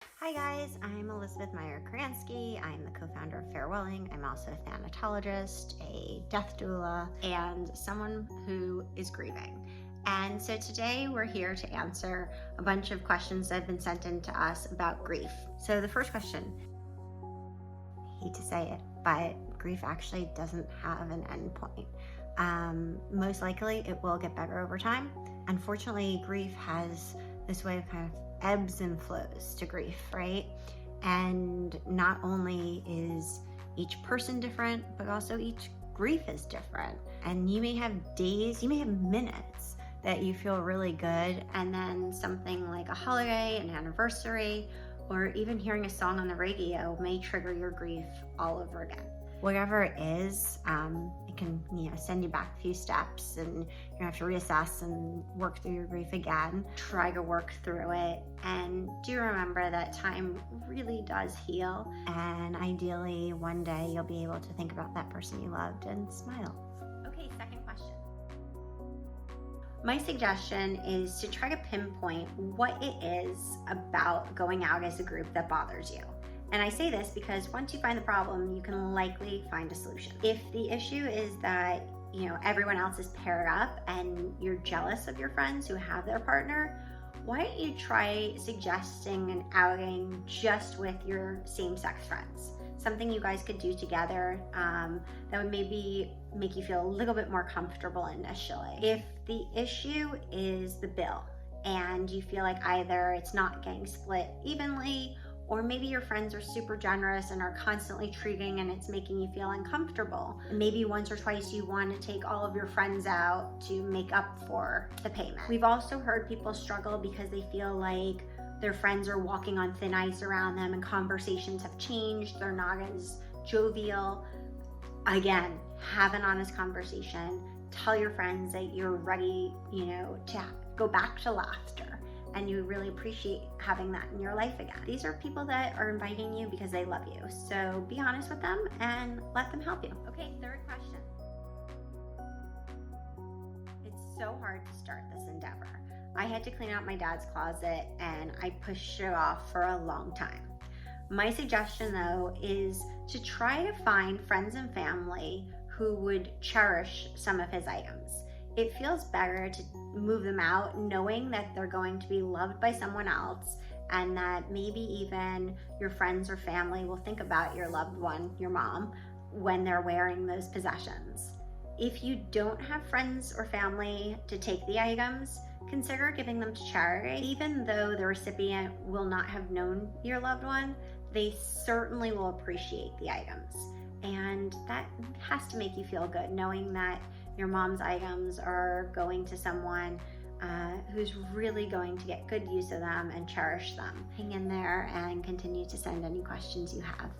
Hi guys, I'm Elizabeth Meyer-Kransky. I'm the co-founder of Farewelling. I'm also a thanatologist, a death doula, and someone who is grieving. And so today we're here to answer a bunch of questions that have been sent in to us about grief. So the first question, I hate to say it, but grief actually doesn't have an end point. Most likely it will get better over time. Unfortunately, grief has this way of kind of ebbs and flows to grief, right? And not only is each person different, but also each grief is different. And you may have days, you may have minutes that you feel really good, and then something like a holiday, an anniversary, or even hearing a song on the radio may trigger your grief all over again. Whatever it is, it can send you back a few steps, and you're gonna have to reassess and work through your grief again. Try to work through it, and do remember that time really does heal, and ideally one day you'll be able to think about that person you loved and smile. Okay, second question. My suggestion is to try to pinpoint what it is about going out as a group that bothers you. And I say this because once you find the problem, you can likely find a solution. If the issue is that everyone else is paired up and you're jealous of your friends who have their partner, why don't you try suggesting an outing just with your same-sex friends? Something you guys could do together that would maybe make you feel a little bit more comfortable initially. If the issue is the bill and you feel like either it's not getting split evenly, or maybe your friends are super generous and are constantly treating and it's making you feel uncomfortable. Maybe once or twice you want to take all of your friends out to make up for the payment. We've also heard people struggle because they feel like their friends are walking on thin ice around them and conversations have changed. They're not as jovial. Again, have an honest conversation. Tell your friends that you're ready, to go back to laughter, and you really appreciate having that in your life again. These are people that are inviting you because they love you. So be honest with them and let them help you. Okay, third question. It's so hard to start this endeavor. I had to clean out my dad's closet and I pushed it off for a long time. My suggestion though is to try to find friends and family who would cherish some of his items. It feels better to move them out knowing that they're going to be loved by someone else, and that maybe even your friends or family will think about your loved one, your mom, when they're wearing those possessions. If you don't have friends or family to take the items, consider giving them to charity. Even though the recipient will not have known your loved one, they certainly will appreciate the items. And that has to make you feel good, knowing that your mom's items are going to someone who's really going to get good use of them and cherish them. Hang in there and continue to send any questions you have.